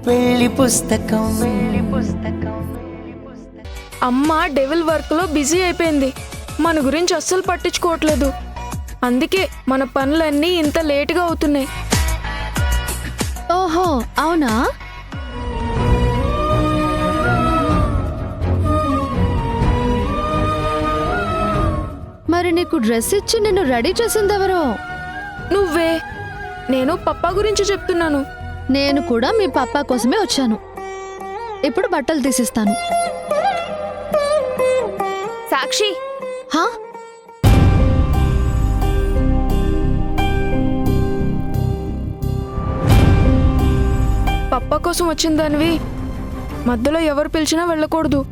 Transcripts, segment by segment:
పెళ్లి పుస్తకం. అమ్మ డెవిల్ వర్క్ లో బిజీ అయిపోయింది. మన గురించి అస్సలు పట్టించుకోవట్లేదు. అందుకే మన పనులన్నీ ఇంత లేటుగా అవుతున్నాయి. ఓహో అవునా? మరి నీకు డ్రెస్ ఇచ్చి నిన్ను రెడీ చేసిందెవరో? నువ్వే. నేను పప్పా గురించి చెప్తున్నాను. నేను కూడా మీ పప్పా కోసమే వచ్చాను. ఇప్పుడు బట్టలు తీసిస్తాను. సాక్షి, హా? పప్పా కోసం వచ్చిన దానివి మధ్యలో ఎవరు పిలిచినా వెళ్ళకూడదు.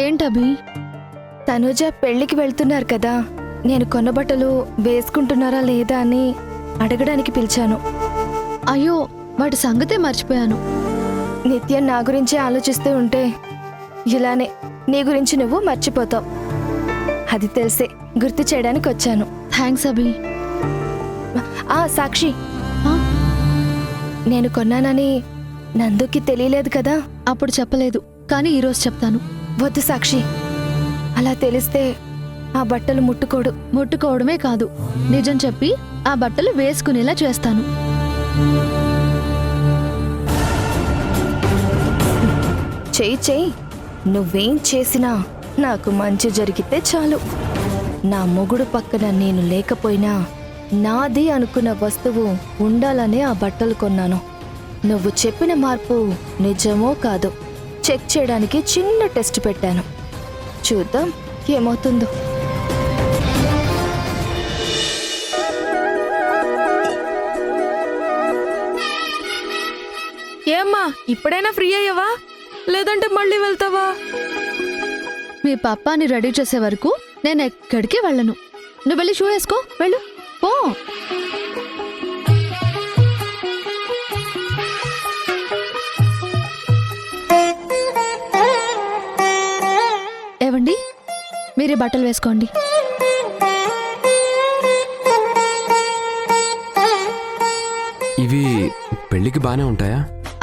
ఏంటభి? తనుజ పెళ్లికి వెళ్తున్నారు కదా, నేను కొన్న బట్టలు వేసుకుంటున్నారా లేదా అని అడగడానికి పిలిచాను. అయ్యో, వాటి సంగతే మర్చిపోయాను. నిత్యం నా గురించే ఆలోచిస్తూ ఉంటే ఇలానే నీ గురించి నువ్వు మర్చిపోతావు. అది తెలిసే గుర్తు చేయడానికి వచ్చాను. థ్యాంక్స్ అభి. సాక్షి, ఆ? నేను కొన్నానని నందుకి తెలియలేదు కదా? అప్పుడు చెప్పలేదు, కానీ ఈరోజు చెప్తాను. వద్దు సాక్షి, అలా తెలిస్తే ఆ బట్టలు ముట్టుకోడు. ముట్టుకోవడమే కాదు, నిజం చెప్పి ఆ బట్టలు వేసుకునేలా చేస్తాను. చెయ్యి, నువ్వేం చేసినా నాకు మంచి జరిగితే చాలు. నా మొగుడు పక్కన నేను లేకపోయినా నాది అనుకున్న వస్తువు ఉండాలనే ఆ బట్టలు కొన్నాను. నువ్వు చెప్పిన మార్పు నిజమో కాదో చెక్ చేయడానికి చిన్న టెస్ట్ పెట్టాను. చూద్దాం ఏమవుతుందో. ఏమ్మా, ఇప్పుడైనా ఫ్రీ అయ్యావా లేదంటే మళ్ళీ వెళ్తావా? మీ పప్పాని రెడీ చేసే వరకు నేను ఎక్కడికి వెళ్ళను. నువ్వు వెళ్ళి షూ వేసుకో, వెళ్ళు పో. ఏవండి, మీరే బట్టలు వేసుకోండి. ఇవి పెళ్ళికి బానే ఉంటాయా?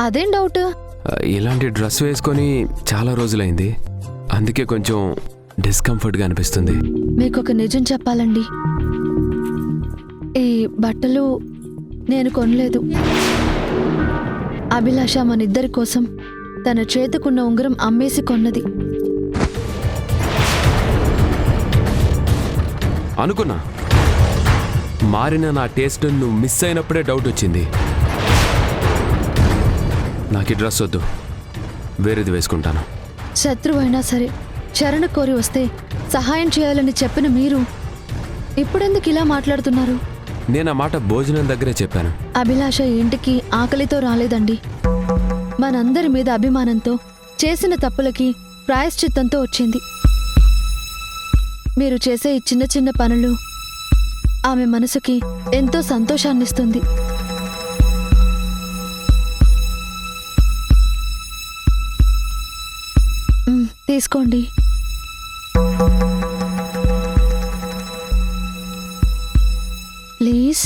అదేం డౌట్? ఇలాంటి డ్రెస్ వేసుకొని చాలా రోజులైంది, అందుకే కొంచెం డిస్కంఫర్ట్గా అనిపిస్తుంది. మీకు ఒక నిజం చెప్పాలండి, ఈ బట్టలు నేను కొనలేదు. అభిలాష మనిద్దరి కోసం తన చేతికున్న ఉంగరం అమ్మేసి కొన్నది. అనుకున్నా, మారిన నా టేస్ట్ నువ్వు మిస్ అయినప్పుడే డౌట్ వచ్చింది. నాకు ఈ డ్రెస్ వద్దు, వేరేది వేసుకుంటాను. శత్రువైనా సరే శరణ కోరి వస్తే సహాయం చేయాలని చెప్పిన మీరు ఇప్పుడెందుకు ఇలా మాట్లాడుతున్నారు? నేను ఆ మాట భోజనం దగ్గరే చెప్పాను. అభిలాష ఇంటికి ఆకలితో రాలేదండి. మనందరి మీద అభిమానంతో చేసిన తప్పులకి ప్రాయశ్చిత్తంతో వచ్చింది. మీరు చేసే ఈ చిన్న చిన్న పనులు ఆమె మనసుకి ఎంతో సంతోషాన్నిస్తుంది. తీసుకోండి. ప్లీజ్.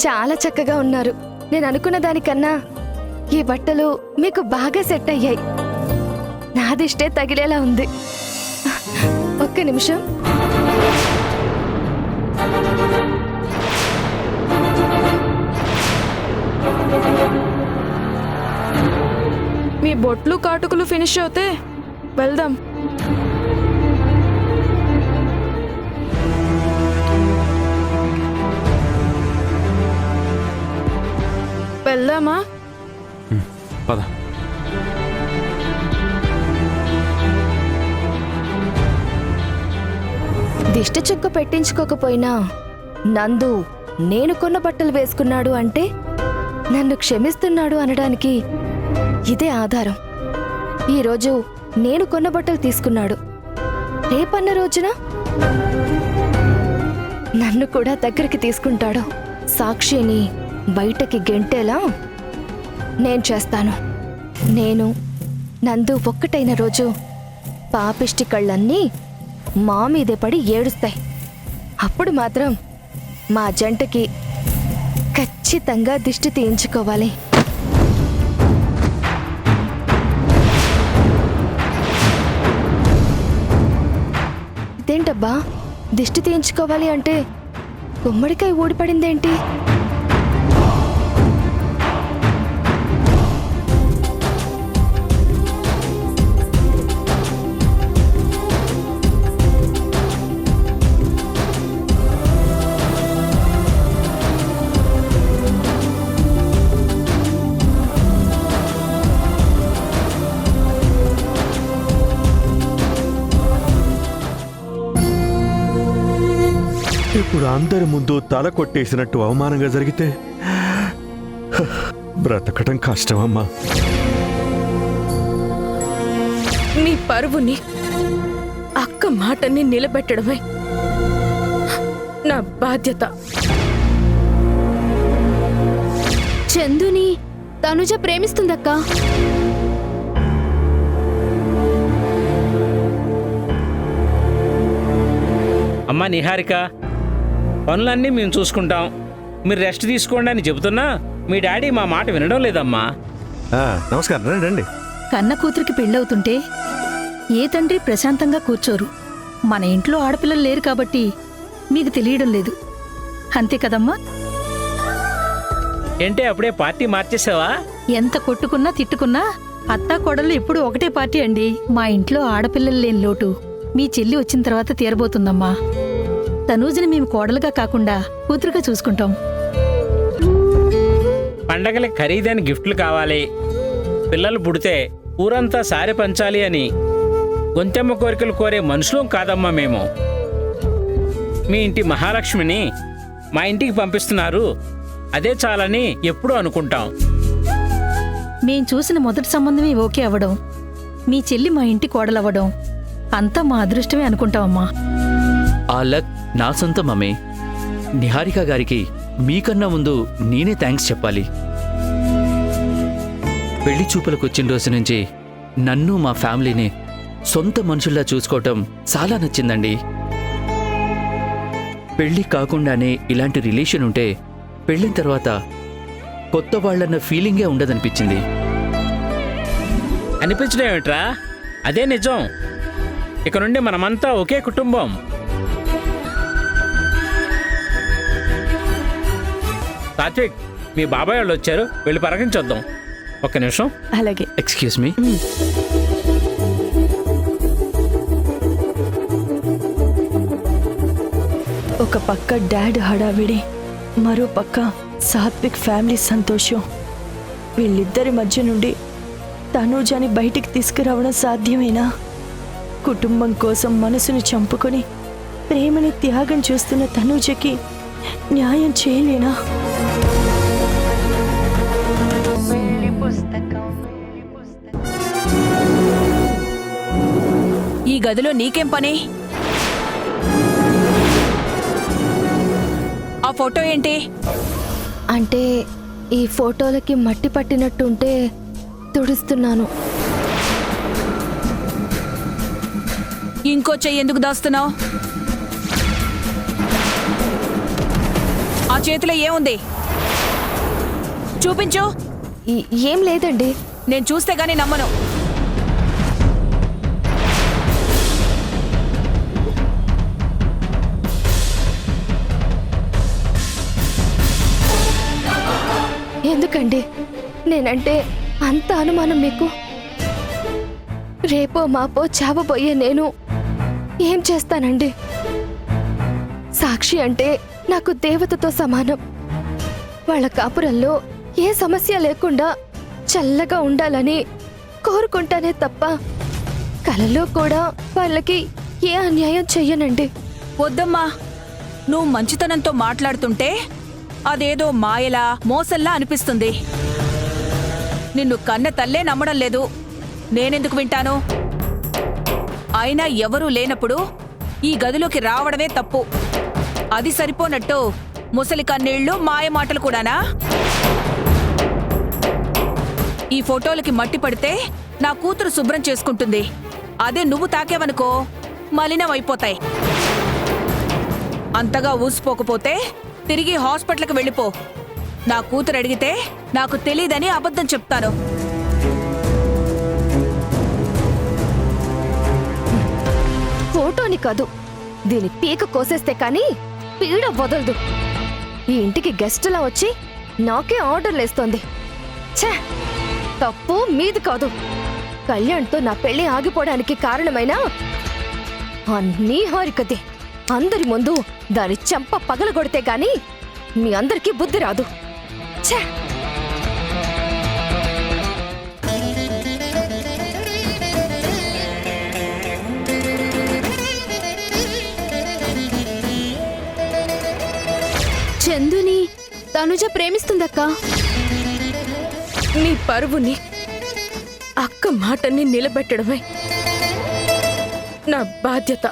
చాలా చక్కగా ఉన్నారు. నేను అనుకున్న దానికన్నా ఈ బట్టలు మీకు బాగా సెట్ అయ్యాయి. నాదిష్టే తగిలేలా ఉంది. ఒక్క నిమిషం. మీ బొట్లు కాటుకులు ఫినిష్ అవుతే వెళ్దాం. వెళ్దామా? పద. దిష్టి చుక్క పెట్టించుకోకపోయినా నందు నేను కొన్న బట్టలు వేసుకున్నాడు అంటే నన్ను క్షమిస్తున్నాడు అనడానికి ఇదే ఆధారం. ఈరోజు నేను కొన్న బట్టలు తీసుకున్నాడు, రేపన్న రోజున నన్ను కూడా దగ్గరికి తీసుకుంటాడు. సాక్షిని బయటకి గెంటేలా నేను చేస్తాను. నేను నందు ఒక్కటైన రోజు పాపిష్టి కళ్ళన్నీ మా మీదే పడి ఏడుస్తాయి. అప్పుడు మాత్రం మా జంటకి ఖచ్చితంగా దిష్టి తీయించుకోవాలి. ఇదేంటబ్బా, దిష్టి తీయించుకోవాలి అంటే గుమ్మడికాయ ఊడిపడిందేంటి? ఇప్పుడు అందరి ముందు తల కొట్టేసినట్టు అవమానంగా జరిగితే బ్రతకటం కష్టమమ్మా. మీ పరువుని, అక్క మాటని నిలబెట్టడమే నా బాధ్యత. చందుని తనుజ ప్రేమిస్తుందక్కా. అమ్మా నిహారిక, పనులన్నీ మేము చూసుకుంటాం, మీరు రెస్ట్ తీసుకోండి అని చెబుతున్నా మీ డాడీ మా మాట వినడం లేదమ్మా. నమస్కారం, రండి రండి. కన్న కూతురికి పెళ్ళవుతుంటే ఏ తండ్రి ప్రశాంతంగా కూర్చోరు. మన ఇంట్లో ఆడపిల్లలు లేరు కాబట్టి మీకు తెలియడం లేదు, అంతే కదమ్మా? ఏంటే అప్పుడే పార్టీ మార్చేసావా? ఎంత కొట్టుకున్నా తిట్టుకున్నా అత్తా కోడళ్ళు ఎప్పుడూ ఒకటే పార్టీ అండి. మా ఇంట్లో ఆడపిల్లలు లేని లోటు మీ చెల్లి వచ్చిన తర్వాత తీరబోతుందమ్మా. తనూజని మేము కోడలుగా కాకుండా కూతురుగా చూసుకుంటాం. పండగలకి ఖరీదైన గిఫ్ట్లు కావాలి, పిల్లలు పుడితే ఊరంతా సారె పంచాలి అని గొంతెమ్మ కోరికలు కోరే మనుషులం కాదమ్మా మేము. మీ ఇంటి మహాలక్ష్మిని మా ఇంటికి పంపిస్తున్నారు, అదే చాలని ఎప్పుడూ అనుకుంటాం. మేం చూసిన మొదటి సంబంధమే ఓకే అవ్వడం, మీ చెల్లి మా ఇంటి కోడలవ్వడం అంతా మా అదృష్టమే అనుకుంటామమ్మా. ఆ లక్ నా సొంతం అమ్మే. నిహారిక గారికి మీకన్నా ముందు నేనే థ్యాంక్స్ చెప్పాలి. పెళ్లి చూపులకు వచ్చిన రోజు నుంచి నన్ను మా ఫ్యామిలీని సొంత మనుషుల్లా చూసుకోవటం చాలా నచ్చిందండి. పెళ్లి కాకుండానే ఇలాంటి రిలేషన్ ఉంటే పెళ్ళిన తర్వాత కొత్త వాళ్ళన్న ఫీలింగే ఉండదనిపించింది. అనిపించడం ఏమిట్రా, అదే నిజం. ఇక నుండి మనమంతా ఒకే కుటుంబం. సాత్విక్, మీ బాబాయ్ వాళ్ళు వచ్చారు, వెళ్ళి పరగించొద్దాం. ఒక్క నిమిషం. అలాగే. Excuse me. ఒక పక్క డాడ్ హడావిడి, మరో పక్క సాత్విక్ ఫ్యామిలీ సంతోషం. వీళ్ళిద్దరి మధ్య నుండి తనూజని బయటికి తీసుకురావడం సాధ్యమేనా? కుటుంబం కోసం మనసును చంపుకొని ప్రేమని త్యాగం చేస్తున్న తనూజకి న్యాయం చేయలేనా? ఈ గదిలో నీకేం పని? ఆ ఫోటో ఏంటి? అంటే ఈ ఫోటోలకి మట్టి పట్టినట్టుంటే తుడుస్తున్నాను. ఇంకో చెయ్యి ఎందుకు దాస్తున్నావు? ఆ చేతిలో ఏముంది? చూపించు. ఏం లేదండి. నేను చూస్తే గానీ నమ్మను. ఎందుకండి నేనంటే అంత అనుమానం మీకు? రేపో మాపో చావబోయే నేను ఏం చేస్తానండి? సాక్షి అంటే నాకు దేవతతో సమానం. వాళ్ళ కాపురంలో ఏ సమస్య లేకుండా చల్లగా ఉండాలని కోరుకుంటానే తప్ప కలలో కూడా వాళ్ళకి ఏ అన్యాయం చెయ్యనండి. వద్దమ్మా, నువ్వు మంచితనంతో మాట్లాడుతుంటే అదేదో మాయలా మోసల్లా అనిపిస్తుంది. నిన్ను కన్న తల్లే నమ్మడం లేదు, నేనెందుకు వింటాను? అయినా ఎవరూ లేనప్పుడు ఈ గదిలోకి రావడమే తప్పు. అది సరిపోనట్టు ముసలి కన్నీళ్లు మాయ మాటలు కూడానా? ఈ ఫోటోలకి మట్టి పడితే నా కూతురు శుభ్రం చేసుకుంటుంది. అదే నువ్వు తాకేవనుకో మలినమైపోతాయి. అంతగా ఊసిపోకపోతే తిరిగి హాస్పిటల్కి వెళ్ళిపో. నా కూతురు అడిగితే నాకు తెలీదని అబద్ధం చెప్తాను. ఫోటోని కాదు, దీని పీక కోసేస్తే కానీ పీడ వదలదు. ఈ ఇంటికి గెస్టులా వచ్చి నాకే ఆర్డర్లేస్తోంది. ఛే, తప్పు మీది కాదు. కళ్యాణ్తో నా పెళ్లి ఆగిపోవడానికి కారణమైన అన్నీ హారికదే. అందరి ముందు దాని చెంప పగలగొడితే గాని మీ అందరికీ బుద్ధి రాదు. ఛే! చందుని తనుజ ప్రేమిస్తుందక్క. నీ పరువుని, అక్క మాటని నిలబెట్టడమే నా బాధ్యత.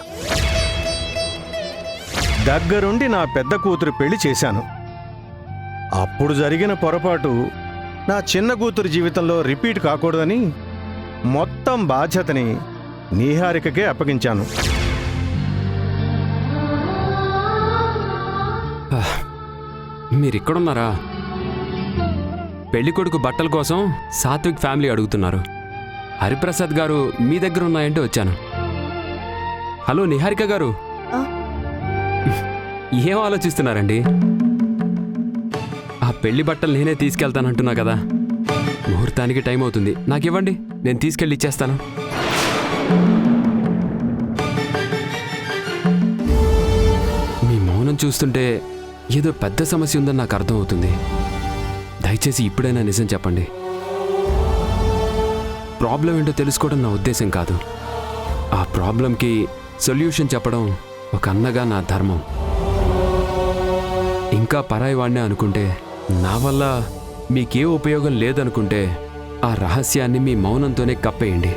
దగ్గరుండి నా పెద్ద కూతురు పెళ్లి చేశాను. అప్పుడు జరిగిన పొరపాటు నా చిన్న కూతురు జీవితంలో రిపీట్ కాకూడదని మొత్తం బాధ్యతని నీహారికకే అప్పగించాను. మీరిక్కడున్నారా? పెళ్లి కొడుకు బట్టల కోసం సాత్విక్ ఫ్యామిలీ అడుగుతున్నారు. హరిప్రసాద్ గారు మీ దగ్గర ఉన్నాయంటే వచ్చాను. హలో నిహారిక గారు, ఏం ఆలోచిస్తున్నారండి? ఆ పెళ్లి బట్టలు నేనే తీసుకెళ్తానంటున్నా కదా. ముహూర్తానికి టైం అవుతుంది, నాకివ్వండి, నేను తీసుకెళ్ళి ఇచ్చేస్తాను. మీ మౌనం చూస్తుంటే ఏదో పెద్ద సమస్య ఉందని నాకు అర్థం అవుతుంది. దయచేసి ఇప్పుడైనా నిజం చెప్పండి. ప్రాబ్లం ఏంటో తెలుసుకోవడం నా ఉద్దేశం కాదు. ఆ ప్రాబ్లంకి సొల్యూషన్ చెప్పడం ఒక అన్నగా నా ధర్మం. ఇంకా పరాయి వాడినే అనుకుంటే, నా వల్ల మీకే ఉపయోగం లేదనుకుంటే ఆ రహస్యాన్ని మీ మౌనంతోనే కప్పేయండి.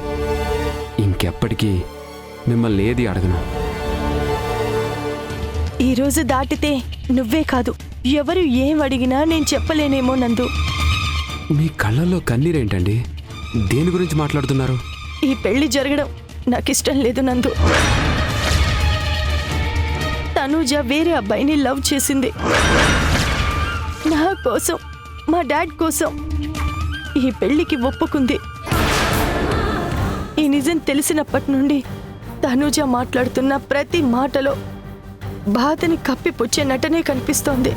ఇంకెప్పటికీ మిమ్మల్ని ఏది అడగను. ఈరోజు దాటితే నువ్వే కాదు, ఎవరు ఏం అడిగినా నేను చెప్పలేనేమో నందు. మీ కళ్ళల్లో కన్నీరేంటండి? దేని గురించి మాట్లాడుతున్నారు? ఈ పెళ్లి జరగడం నాకిష్టం లేదు నందు. తనూజ వేరే అబ్బాయిని లవ్ చేసింది. నా కోసం, మా డాడ్ కోసం ఈ పెళ్లికి ఒప్పుకుంది. ఈ నిజం తెలిసినప్పటి నుండి తనూజ మాట్లాడుతున్న ప్రతి మాటలో బాధని కప్పిపుచ్చే నటనే కనిపిస్తోంది.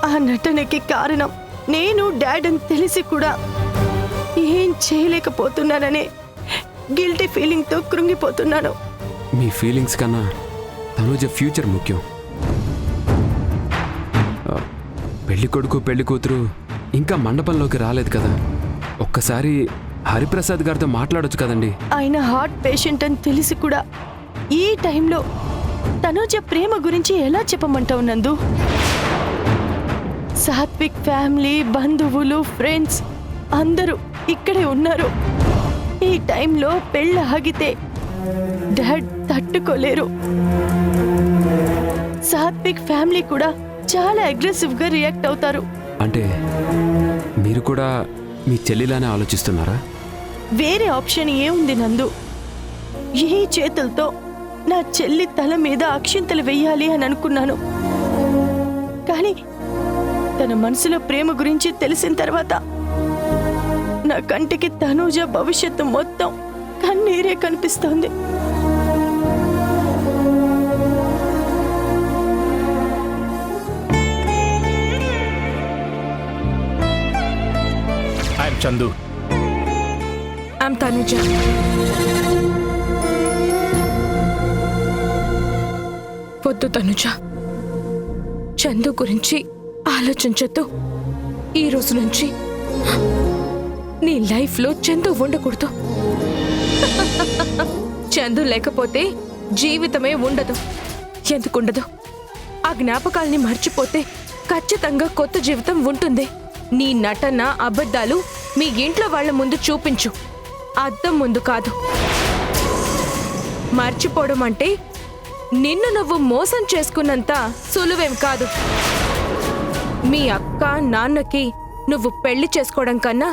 ఆ నటనకి కారణం నేను డాడ్ అని తెలిసి కూడా ఏం చేయలేకపోతున్నాననే గిల్టీ ఫీలింగ్తో కృంగిపోతున్నాను. మీ ఫీలింగ్స్ కన్నా తనుజ ఫ్యూచర్ ముఖ్యం. పెళ్లి కొడుకు పెళ్లి కూతురు ఇంకా మండపంలోకి రాలేదు కదా. ఒక్కసారి హరిప్రసాద్ గారితో మాట్లాడొచ్చు కదండి. ఆయన హార్ట్ పేషెంట్ అని తెలిసి కూడా ఈ టైంలో తనూజ ప్రేమ గురించి ఎలా చెప్పమంటావు నందు? సాత్విక్ ఫ్యామిలీ, బంధువులు, ఫ్రెండ్స్ అందరూ ఇక్కడే ఉన్నారు. ఈ టైంలో పెళ్ళి ఆగితే డాడ్ తట్టుకోలేరు. సాత్విక్ ఫ్యామిలీ కూడా చాలా అగ్రెసివ్ గా రియాక్ట్ అవుతారు. అంటే మీరు కూడా మీ చెల్లిలానే ఆలోచిస్తున్నారా? వేరే ఆప్షన్ ఏముంది నందు? ఈ చేతులతో నా చెల్లి తల మీద అక్షింతలు వెయ్యాలి అని అనుకున్నాను. కానీ తన మనసులో ప్రేమ గురించి తెలిసిన తర్వాత నా కంటికి తనూజ భవిష్యత్తు మొత్తం కన్నీరే కనిపిస్తోంది. ఐఎమ్ చందు. ఐఎమ్ తనుజ. వద్దు తనుజ, చందు గురించి ఆలోచించొద్దు. ఈ రోజు నుంచి నీ లైఫ్లో చందు ఉండకూడదు. చందు లేకపోతే జీవితమే ఉండదు. ఎందుకుండదు? ఆ జ్ఞాపకాల్ని మర్చిపోతే ఖచ్చితంగా కొత్త జీవితం ఉంటుంది. నీ నటన, అబద్ధాలు మీ ఇంట్లో వాళ్ళ ముందు చూపించు, అద్దం ముందు కాదు. మర్చిపోవడం అంటే నిన్ను నువ్వు మోసం చేసుకున్నంత సులువేం కాదు. మీ అక్క, నాన్నకి నువ్వు పెళ్లి చేసుకోవడం కన్నా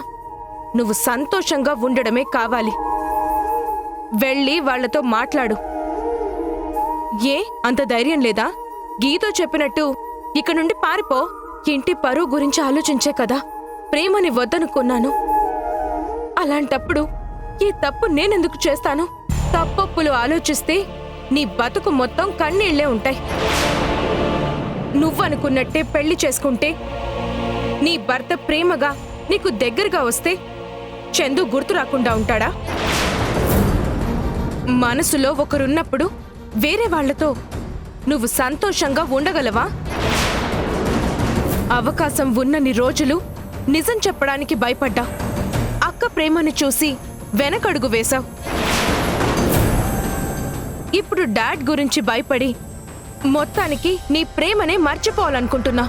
నువ్వు సంతోషంగా ఉండడమే కావాలి. వెళ్ళి వాళ్లతో మాట్లాడు. ఏ అంత ధైర్యం లేదా? గీతో చెప్పినట్టు ఇక నుండి పారిపో. ఇంటి పరువు గురించి ఆలోచించే కదా ప్రేమని వద్దనుకున్నాను. అలాంటప్పుడు ఈ తప్పు నేనెందుకు చేస్తాను? తప్పొప్పులు ఆలోచిస్తే నీ బతుకు మొత్తం కన్నీళ్లే ఉంటాయి. నువ్వనుకున్నట్టే పెళ్లి చేసుకుంటే, నీ భర్త ప్రేమగా నీకు దగ్గరగా వస్తే చందు గుర్తు రాకుండా ఉంటాడా? మనసులో ఒకరున్నప్పుడు వేరే వాళ్లతో నువ్వు సంతోషంగా ఉండగలవా? అవకాశం ఉన్నన్ని రోజులు నిజం చెప్పడానికి భయపడ్డా. అక్క ప్రేమను చూసి వెనకడుగు వేశావు. ఇప్పుడు డాడ్ గురించి భయపడి మొత్తానికి నీ ప్రేమనే మర్చిపోవాలనుకుంటున్నా.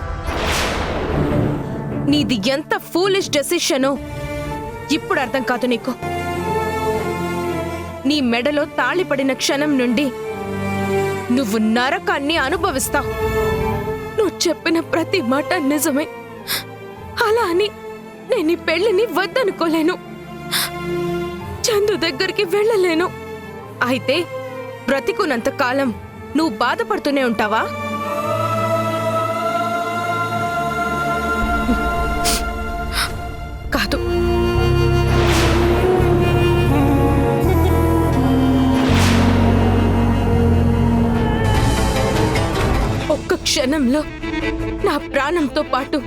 నీది ఎంత ఫూలిష్ డెసిషనో ఇప్పుడు అర్థం కాదు నీకు. నీ మెడలో తాళిపడిన క్షణం నుండి నువ్వు నరకాన్ని అనుభవిస్తావు. నువ్వు చెప్పిన ప్రతి మాట నిజమే. అలా అని నేను ఈ పెళ్లిని వద్దనుకోలేను. చందు దగ్గరికి వెళ్ళలేను. అయితే బ్రతికున్నంత కాలం నువ్వు బాధపడుతూనే ఉంటావా? కాదు. ఒక్క క్షణంలో నా ప్రాణంతో పాటు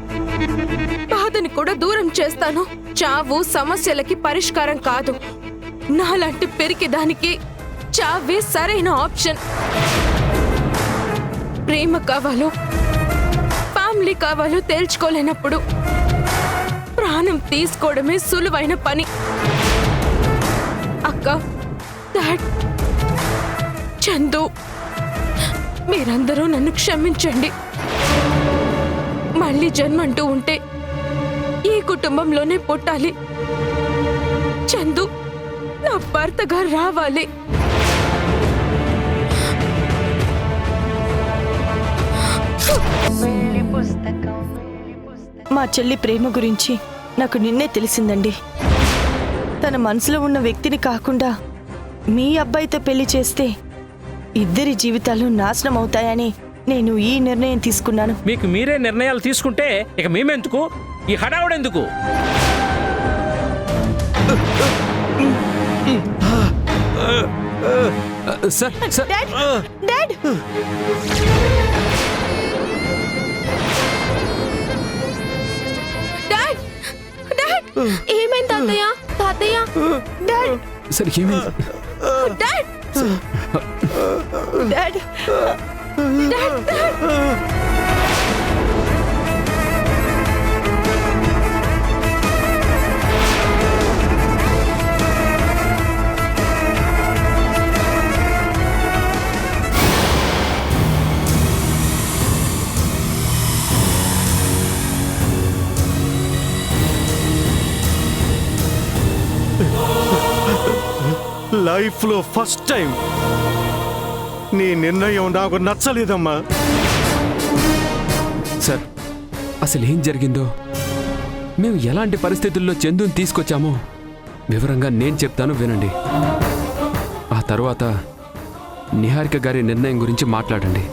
బాధని కూడా దూరం చేస్తాను. చావు సమస్యలకి పరిష్కారం కాదు. నాలాంటి పెరికేదానికి చావే సరైన ఆప్షన్. ప్రేమ కావాలో ఫ్యామిలీ కావాలో తేల్చుకోలేనప్పుడు ప్రాణం తీసుకోవడమే సులువైన పని. అక్క, డాడ్, చందు, మీరందరూ నన్ను క్షమించండి. మళ్ళీ జన్మంటూ ఉంటే ఈ కుటుంబంలోనే పుట్టాలి. చందు నా భర్తగా రావాలి. మా చెల్లి ప్రేమ గురించి నాకు నిన్నే తెలిసిందండి. తన మనసులో ఉన్న వ్యక్తిని కాకుండా మీ అబ్బాయితో పెళ్లి చేస్తే ఇద్దరి జీవితాలు నాశనం అవుతాయని నేను ఈ నిర్ణయం తీసుకున్నాను. మీకు మీరే నిర్ణయాలు తీసుకుంటే ఇక మేమెందుకు? ఈ హడావుడెందుకు? Sir sir dad, dad, dad, dad, ఏమైంది తాతయ్య? తాతయ్య, డాడ్, సార్ ఏమైంది? Dad, dad, dad, dad. లైఫ్లో ఫస్ట్ టైం నీ నిర్ణయం నాకు నచ్చలేదమ్మా. సార్ అసలు ఏం జరిగిందో, మేము ఎలాంటి పరిస్థితుల్లో చందుని తీసుకొచ్చామో వివరంగా నేను చెప్తాను, వినండి. ఆ తర్వాత నిహారిక గారి నిర్ణయం గురించి మాట్లాడండి.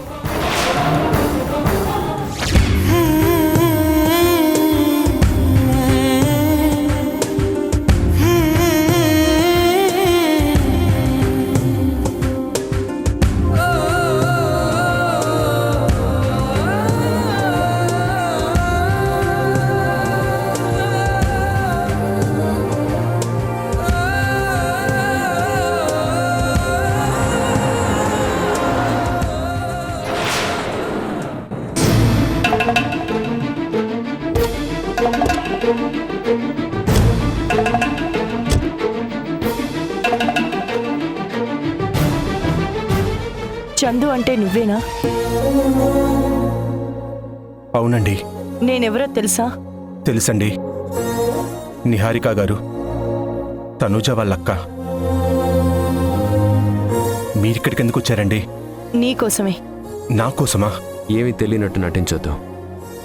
చందు అంటే నువ్వేనా? అవునండి. నేనెవరో తెలుసా? తెలుసండి. నిహారిక గారు, తనూజ వాళ్ళక్క. మీరిక్కడికి ఎందుకు వచ్చారండి? నీకోసమే. నా కోసమా? ఏమీ తెలియనట్టు నటించొద్దు.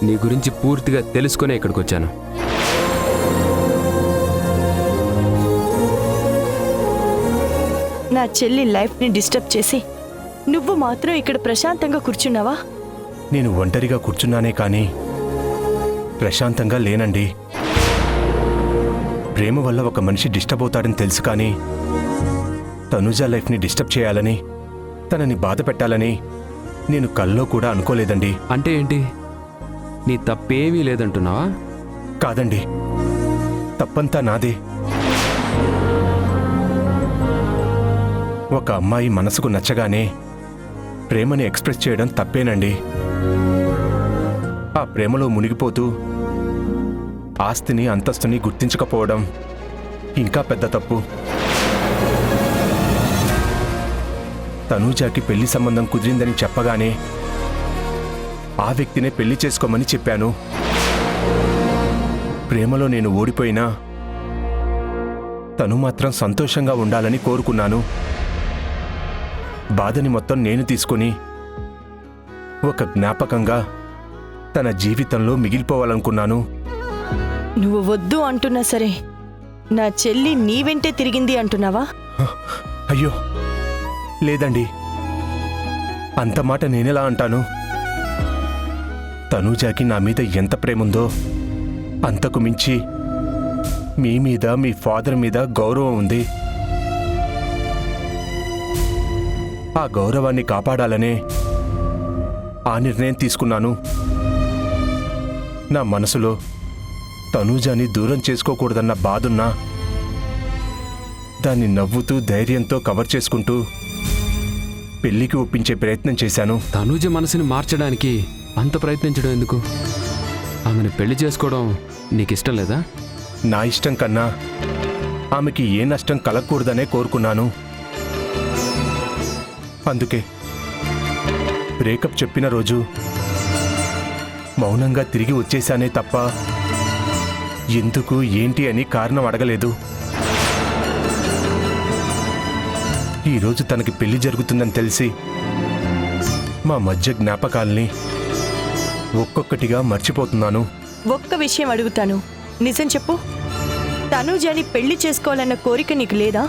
నీ గురించి పూర్తిగా తెలుసుకునే ఇక్కడికి వచ్చాను. నా చెల్లి లైఫ్ని డిస్టర్బ్ చేసి నువ్వు మాత్రం ఇక్కడ ప్రశాంతంగా కూర్చున్నావా? నేను ఒంటరిగా కూర్చున్నానే కానీ ప్రశాంతంగా లేనండి. ప్రేమ వల్ల ఒక మనిషి డిస్టర్బ్ అవుతాడని తెలుసు కానీ తనూజ లైఫ్ని డిస్టర్బ్ చేయాలని, తనని బాధ పెట్టాలని నేను కల్లో కూడా అనుకోలేదండి. అంటే ఏంటి? నీ తప్పేమీ లేదంటున్నావా? కాదండి, తప్పంతా నాదే. ఒక అమ్మాయి మనసుకు నచ్చగానే ప్రేమని ఎక్స్ప్రెస్ చేయడం తప్పేనండి. ఆ ప్రేమలో మునిగిపోతూ ఆస్తిని అంతస్తుని గుర్తించకపోవడం ఇంకా పెద్ద తప్పు. తనూజాకి పెళ్లి సంబంధం కుదిరిందని చెప్పగానే ఆ వ్యక్తినే పెళ్లి చేసుకోమని చెప్పాను. ప్రేమలో నేను ఓడిపోయినా తను మాత్రం సంతోషంగా ఉండాలని కోరుకున్నాను. బాధని మొత్తం నేను తీసుకుని ఒక జ్ఞాపకంగా తన జీవితంలో మిగిలిపోవాలనుకున్నాను. నువ్వు వద్దు అంటున్నా సరే నా చెల్లి నీ వెంటే తిరిగింది అంటున్నావా? అయ్యో లేదండి, అంత మాట నేనెలా అంటాను? తనూజాకి నా మీద ఎంత ప్రేముందో అంతకు మించి మీ మీద, మీ ఫాదర్ మీద గౌరవం ఉంది. ఆ గౌరవాన్ని కాపాడాలనే ఆ నిర్ణయం తీసుకున్నాను. నా మనసులో తనూజాని దూరం చేసుకోకూడదన్న బాధున్నా దాన్ని నవ్వుతూ ధైర్యంతో కవర్ చేసుకుంటూ పెళ్లికి ఒప్పించే ప్రయత్నం చేశాను. తనూజ మనసుని మార్చడానికి అంత ప్రయత్నించడం ఎందుకు? ఆమెను పెళ్లి చేసుకోవడం నీకిష్టం లేదా? నా ఇష్టం కన్నా ఆమెకి ఏ నష్టం కలగకూడదనే కోరుకున్నాను. అందుకే బ్రేకప్ చెప్పిన రోజు మౌనంగా తిరిగి వచ్చేశానే తప్ప ఎందుకు ఏంటి అని కారణం అడగలేదు. ఈరోజు తనకి పెళ్లి జరుగుతుందని తెలిసి మా మధ్య జ్ఞాపకాల్ని ఒక్కొక్కటిగా మర్చిపోతున్నాను. ఒక్క విషయం అడుగుతాను, నిజం చెప్పు. తనూజని పెళ్లి చేసుకోవాలన్న కోరిక నీకు లేదా?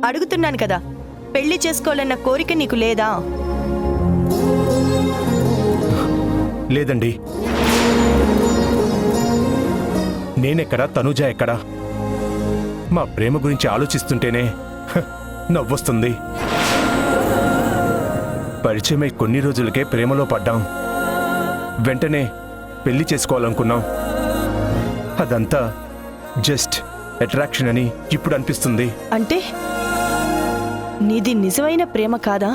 అడుగుతున్నాను కదా, పెళ్లి చేసుకోవాలన్న కోరిక నీకు లేదా? లేదండి. నేనెక్కడా, తనూజ ఎక్కడా? మా ప్రేమ గురించి ఆలోచిస్తుంటేనే నవ్వొస్తుంది. పరిచయమై కొన్ని రోజులకే ప్రేమలో పడ్డాం. వెంటనే పెళ్లి చేసుకోవాలనుకున్నాం. అదంతా జస్ట్ అట్రాక్షన్ అని ఇప్పుడు అనిపిస్తుంది. అంటే నీది నిజమైన ప్రేమ కాదా?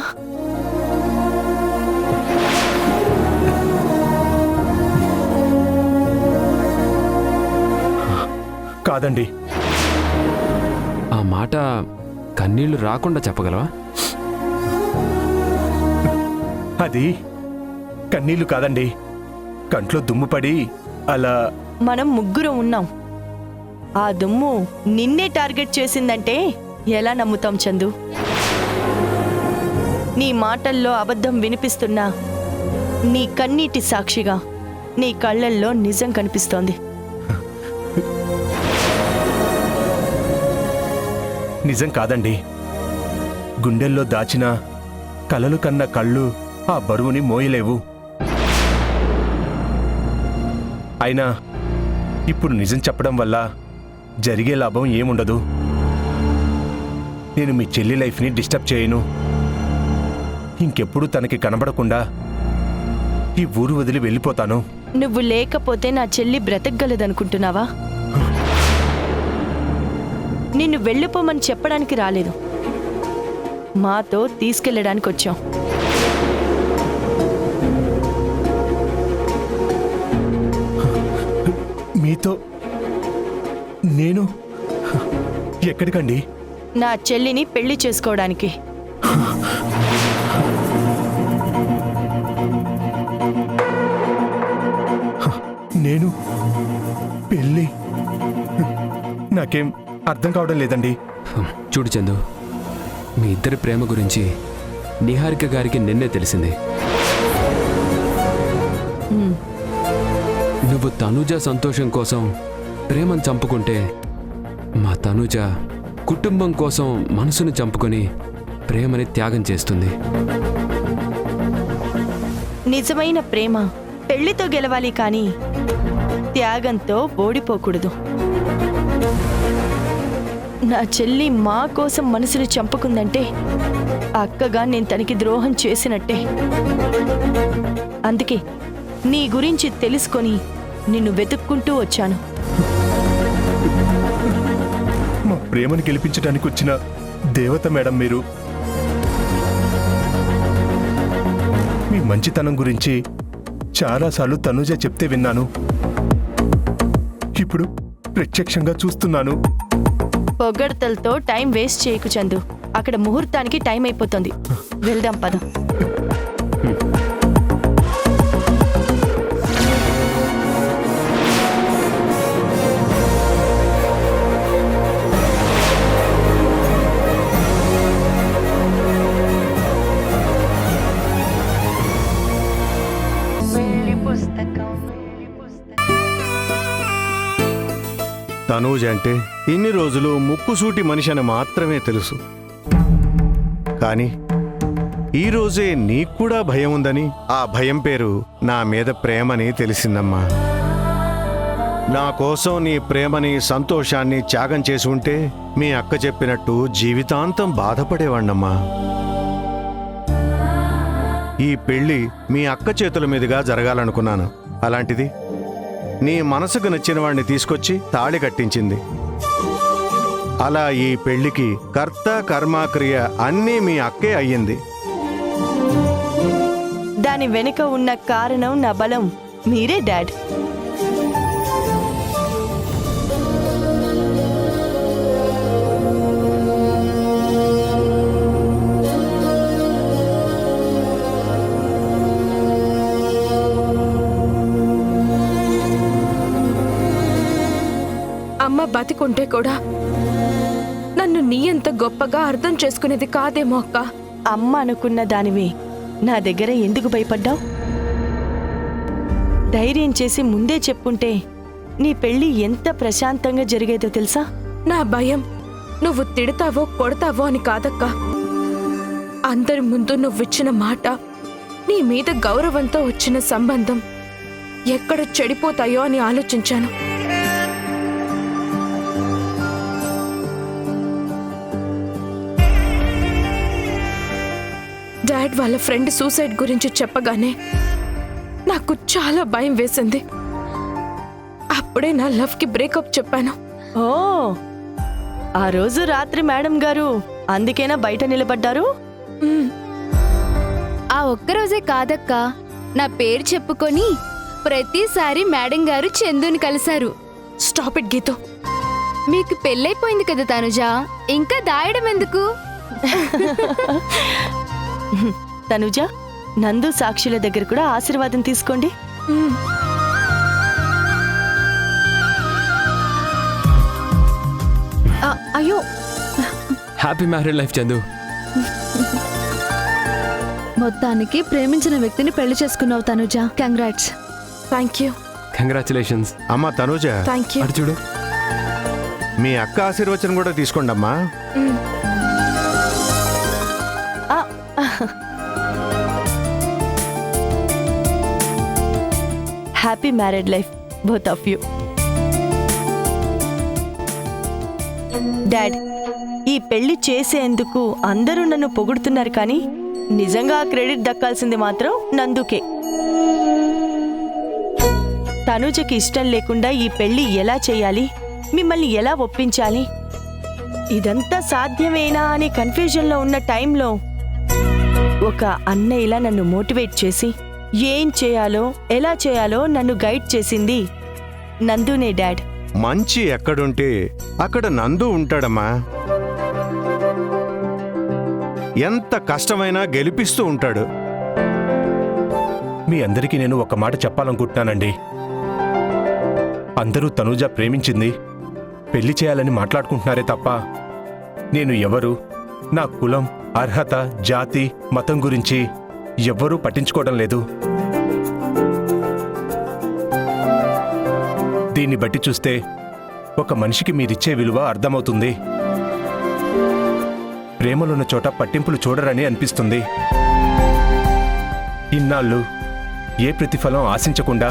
కాదండి. ఆ మాట కన్నీళ్లు రాకుండా చెప్పగలవా? అది కన్నీళ్లు కాదండి, కంట్లో దుమ్ము పడి అలా. మనం ముగ్గురం ఉన్నాం. ఆ దుమ్ము నిన్నే టార్గెట్ చేసిందంటే ఎలా నమ్ముతాం చందు? నీ మాటల్లో అబద్ధం వినిపిస్తున్నా నీ కన్నీటి సాక్షిగా నీ కళ్ళల్లో నిజం కనిపిస్తోంది. నిజం కాదండి. గుండెల్లో దాచిన కలలు కన్న కళ్ళు ఆ బరువుని మోయలేవు. అయినా ఇప్పుడు నిజం చెప్పడం వల్ల జరిగే లాభం ఏముండదు. నేను మీ చెల్లి లైఫ్ని డిస్టర్బ్ చేయను. ఇంకెప్పుడు తనకి కనబడకుండా ఈ ఊరు వదిలి వెళ్ళిపోతాను. నువ్వు లేకపోతే నా చెల్లి బ్రతకగలదనుకుంటున్నావా? నిన్ను వెళ్ళిపోమని చెప్పడానికి రాలేదు, మాతో తీసుకెళ్ళడానికి వచ్చాం. మీతో నేను ఎక్కడికండి? నా చెల్లిని పెళ్లి చేసుకోవడానికి. నేను పెళ్ళి? నాకేం అర్థం కావడం లేదండి. చూడు చందు, మీ ఇద్దరి ప్రేమ గురించి నిహారిక గారికి నిన్నే తెలిసింది. నువ్వు తనూజ సంతోషం కోసం ప్రేమను చంపుకుంటే, మా తనూజ కుటుంబం కోసం మనసును చంపుకొని ప్రేమని త్యాగం చేస్తుంది. నిజమైన ప్రేమ పెళ్లితో గెలవాలి కానీ త్యాగంతో ఓడిపోకూడదు. నా చెల్లి మా కోసం మనసుని చంపుకుందంటే అక్కగా నేను తనకి ద్రోహం చేసినట్టే. అందుకే నీ గురించి తెలుసుకొని నిన్ను వెతుక్కుంటూ వచ్చాను. మా ప్రేమను గెలిపించడానికి వచ్చిన దేవత మేడం మీరు. మీ మంచితనం గురించి చాలాసార్లు తనూజ చెప్తే విన్నాను. ఇప్పుడు ప్రత్యక్షంగా చూస్తున్నాను. పొగడ్తలతో టైం వేస్ట్ చేయకు చందు. అక్కడ ముహూర్తానికి టైం అయిపోతుంది. వెళ్దాం పద. తనూజ అంటే ఇన్ని రోజులు ముక్కుసూటి మనిషి అని మాత్రమే తెలుసు. కానీ ఈరోజే నీకు కూడా భయం ఉందని, ఆ భయం పేరు నా మీద ప్రేమని తెలిసిందమ్మా. నా కోసం నీ ప్రేమని సంతోషాన్ని త్యాగం చేసి ఉంటే మీ అక్క చెప్పినట్టు జీవితాంతం బాధపడేవాణ్ణమ్మా. ఈ పెళ్లి మీ అక్క చేతుల మీదుగా జరగాలనుకున్నాను. అలాంటిది నీ మనసుకు నచ్చిన వాడిని తీసుకొచ్చి తాళి కట్టించింది. అలా ఈ పెళ్లికి కర్త కర్మక్రియ అన్నీ మీ అక్కే అయ్యింది. దాని వెనుక ఉన్న కారణం నా బలం మీరే డాడ్. అమ్మ బతికుంటే కూడా నన్ను నీ అంత గొప్పగా అర్థం చేసుకునేది కాదేమో అక్క. అమ్మ అనుకున్న దానివి నా దగ్గర ఎందుకు భయపడ్డావు? ధైర్యం చేసి ముందే చెప్పుంటే నీ పెళ్లి ఎంత ప్రశాంతంగా జరిగేదో తెలుసా? నా భయం నువ్వు తిడతావో కొడతావో అని కాదక్క. అందరి ముందు నువ్విచ్చిన మాట, నీ మీద గౌరవంతో వచ్చిన సంబంధం ఎక్కడ చెడిపోతాయో అని ఆలోచించాను. డాడ్ వాళ్ళ ఫ్రెండ్ సూసైడ్ గురించి చెప్పగానే నాకు చాలా భయం వేసింది. అప్పుడే నా లవ్కి బ్రేకప్ చెప్పాను. ఓ, ఆ రోజు రాత్రి మేడం గారు అందుకేనా బయట నిలబడ్డారు? ఆ ఒక్కరోజే కాదక్క, నా పేరు చెప్పుకొని ప్రతిసారి మేడం గారు చందుని కలిశారు. స్టాప్ ఇట్ గీతో. మీకు పెళ్ళైపోయింది కదా తనుజ, ఇంకా దాయడం ఎందుకు? తనుజ, నందు సాక్షుల దగ్గర కూడా ఆశీర్వాదం తీసుకోండి. అయ్యో, హ్యాపీ మ్యారేడ్ లైఫ్ చందు. మొత్తానికి ప్రేమించిన వ్యక్తిని పెళ్లి చేసుకున్నావు Tanuja. Congrats. Thank you. Congratulations. అమ్మా తనూజ, థ్యాంక్ యూ. అటు చూడు. మీ అక్క ఆశీర్వచనం కూడా తీసుకోండి అమ్మా. Happy married life both of you. Dad, ఈ పెళ్లి చేసేందుకు అందరూ నన్ను పొగుడుతున్నారు కానీ నిజంగా క్రెడిట్ దక్కాల్సింది మాత్రం నందుకే. తనుజకి ఇష్టం లేకుండా ఈ పెళ్లి ఎలా చేయాలి, మిమ్మల్ని ఎలా ఒప్పించాలి, ఇదంతా సాధ్యమేనా అనే కన్ఫ్యూజన్లో ఉన్న టైంలో ఒక అన్నయ్యలా నన్ను మోటివేట్ చేసి ఏం చేయాలో ఎలా చేయాలో నన్ను గైడ్ చేసింది నందునే డాడ్. మంచి ఎక్కడుంటే అక్కడ నందు ఉంటాడమ్మా. ఎంత కష్టమైనా గెలిపిస్తూ ఉంటాడు. మీ అందరికీ నేను ఒక మాట చెప్పాలనుకుంటున్నానండి. అందరూ తనూజ ప్రేమించింది పెళ్లి చేయాలని మాట్లాడుకుంటున్నారే తప్ప నేను ఎవరు, నా కులం, అర్హత, జాతి, మతం గురించి ఎవ్వరూ పట్టించుకోవడం లేదు. దీన్ని బట్టి చూస్తే ఒక మనిషికి మీరిచ్చే విలువ అర్థమవుతుంది. ప్రేమలున్న చోట పట్టింపులు చూడరని అనిపిస్తుంది. ఇన్నాళ్ళు ఏ ప్రతిఫలం ఆశించకుండా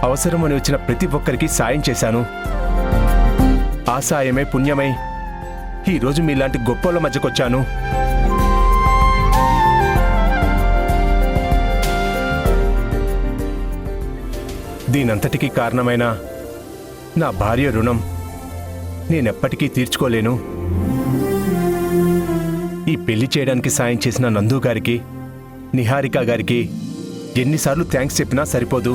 అవసరమని వచ్చిన ప్రతి ఒక్కరికి సాయం చేశాను. ఆ సాయమే పుణ్యమై ఈరోజు మీలాంటి గొప్పోళ్ళ మధ్యకొచ్చాను. దీనంతటికీ కారణమైన నా భార్య రుణం నేనెప్పటికీ తీర్చుకోలేను. ఈ పెళ్లి చేయడానికి సాయం చేసిన నందు గారికి, నిహారిక గారికి ఎన్నిసార్లు థ్యాంక్స్ చెప్పినా సరిపోదు.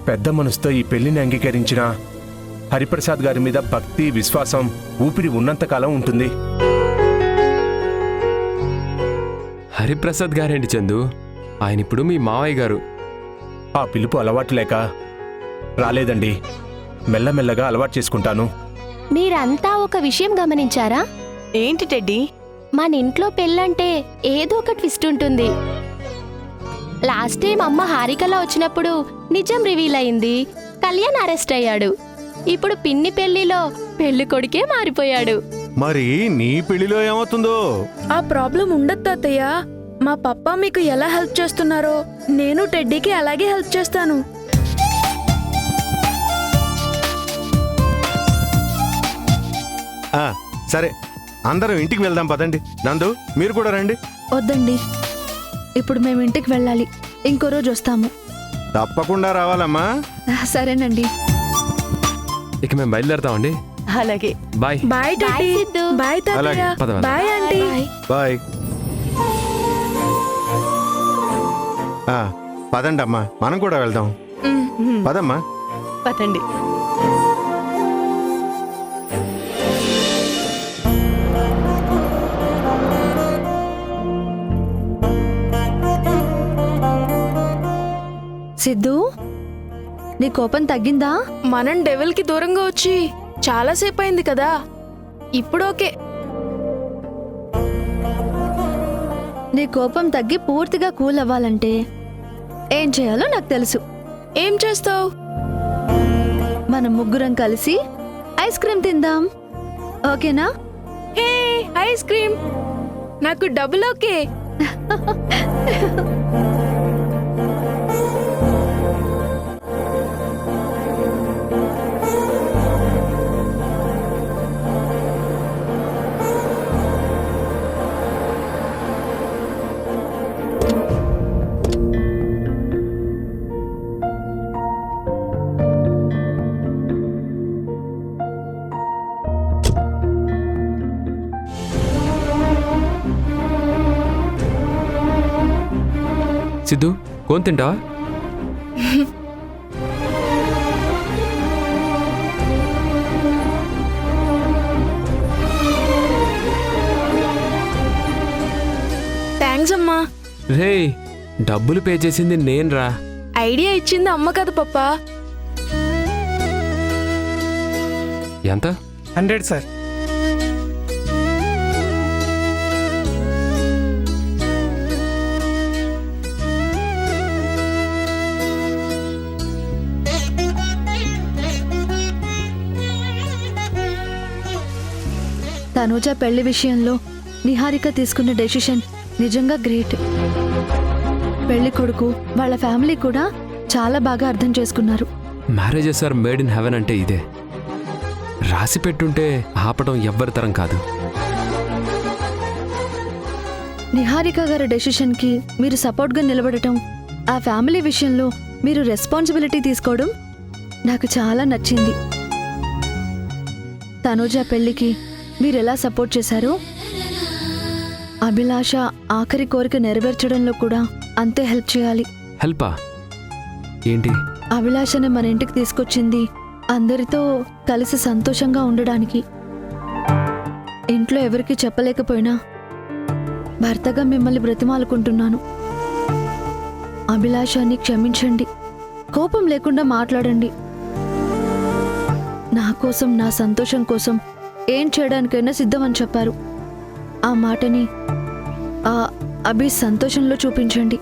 పెద్ద మనసుతో ఈ పెళ్లిని అంగీకరించిన హరిప్రసాద్ గారి మీద భక్తి, విశ్వాసం ఊపిరి ఉన్నంతకాలం ఉంటుంది. హరిప్రసాద్ గారేంటి చందు, ఆయన ఇప్పుడు మీ మావయ్య గారు. ఆ పిలుపు అలవాటు లేక రాలేదండి. మెల్లమెల్లగా అలవాటు చేసుకుంటాను. మీరంతా ఒక విషయం గమనించారా? ఏంటి టెడ్డీ? మన ఇంట్లో పెళ్ళంటే ఏదో ఒక ట్విస్ట్ ఉంటుంది. లాస్ట్ టైం అమ్మ హారికలా వచ్చినప్పుడు నిజం రివీల్ అయింది, కళ్యాణ్ అరెస్ట్ అయ్యాడు. ఇప్పుడు పిన్ని పెళ్లిలో పెళ్లి కొడుకే మారిపోయాడు. మరి నీ పెళ్లిలో ఏమవుతుందో? ఆ ప్రాబ్లం ఉండదు తాతయ్య. మా పప్పా మీకు ఎలా హెల్ప్ చేస్తున్నారో నేను టెడ్డీకి అలాగే హెల్ప్ చేస్తాను. సరే, అందరం ఇంటికి వెళ్దాం పదండి. నందు, మీరు కూడా రండి. వద్దండి, ఇప్పుడు మేము ఇంటికి వెళ్ళాలి. ఇంకో రోజు వస్తాము. తప్పకుండా రావాలమ్మా. సరేనండి. ఇక మేము బయలుదేరతామండి. అలాగే. బాయ్. Bye teddy. బాయ్ అలాగే. తాతయ్య. పద, పద. Bye aunty. బాయ్. పదండి అమ్మా, మనం కూడా వెళ్దాం. పదమ్మా. పదండి. సిద్ధు, నీ కోపం తగ్గిందా? మనం డెవిల్ కి దూరంగా వచ్చి చాలా సేపు అయింది కదా. ఇప్పుడు ఓకే. నీ కోపం తగ్గి పూర్తిగా కూల్ అవ్వాలంటే ఏం చేయాలో నాకు తెలుసు. ఏం చేస్తావు? మనం ముగ్గురం కలిసి ఐస్ క్రీమ్ తిందాం, ఓకేనా? హే, ఐస్ క్రీమ్ నాకు డబుల్ ఓకే. సిద్ధు, కోన్ తింటావా? థ్యాంక్స్ అమ్మా. రే, డబ్బులు పే చేసింది నేనురా. ఐడియా ఇచ్చింది అమ్మ కదా పప్పా. ఎంత? 100 సార్. తనూజ పెళ్లి విషయంలో నిహారిక తీసుకున్న డెసిషన్ నిజంగా గ్రేట్. పెళ్లి కొడుకు వాళ్ళ ఫ్యామిలీ కూడా చాలా బాగా అర్థం చేసుకున్నారు. Marriages are made in heaven అంటే ఇదే. రాసి పెట్టుంటే ఆపడం ఎవ్వరి తరం కాదు. నిహారిక గారి డెసిషన్కి మీరు సపోర్ట్గా నిలబడటం, ఆ ఫ్యామిలీ విషయంలో మీరు రెస్పాన్సిబిలిటీ తీసుకోవడం నాకు చాలా నచ్చింది. తనూజ పెళ్లికి మీరెలా సపోర్ట్ చేశారో, అభిలాష ఆఖరి కోరిక నెరవేర్చడంలో కూడా అంతే హెల్ప్ చేయాలి. హెల్పా? ఏంటి? అభిలాషని మన ఇంటికి తీసుకొచ్చింది అందరితో కలిసి సంతోషంగా ఉండడానికి. ఇంట్లో ఎవరికీ చెప్పలేకపోయినా భర్తగా మిమ్మల్ని బ్రతిమాలుకుంటున్నాను. అభిలాషాన్ని క్షమించండి, కోపం లేకుండా మాట్లాడండి. నా కోసం, నా సంతోషం కోసం ఏం చేయడానికైనా సిద్ధమని చెప్పారు. ఆ మాటని ఆ అభి సంతోషంలో చూపించండి.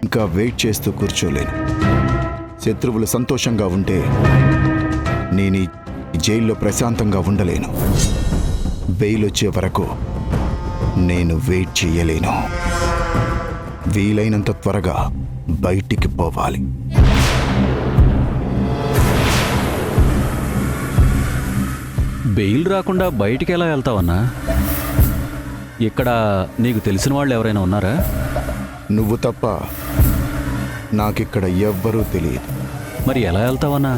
ఇంకా వెయిట్ చేస్తూ కూర్చోలేను. శత్రువులు సంతోషంగా ఉంటే నేను ఈ జైల్లో ప్రశాంతంగా ఉండలేను. బెయిల్ వచ్చే వరకు నేను వెయిట్ చేయలేను. వీలైనంత త్వరగా బయటికి పోవాలి. బెయిల్ రాకుండా బయటికి ఎలా వెళ్తావన్నా? ఇక్కడ నీకు తెలిసిన వాళ్ళు ఎవరైనా ఉన్నారా? నువ్వు తప్ప నాకిక్కడ ఎవ్వరూ తెలియదు. మరి ఎలా వెళ్తావన్నా?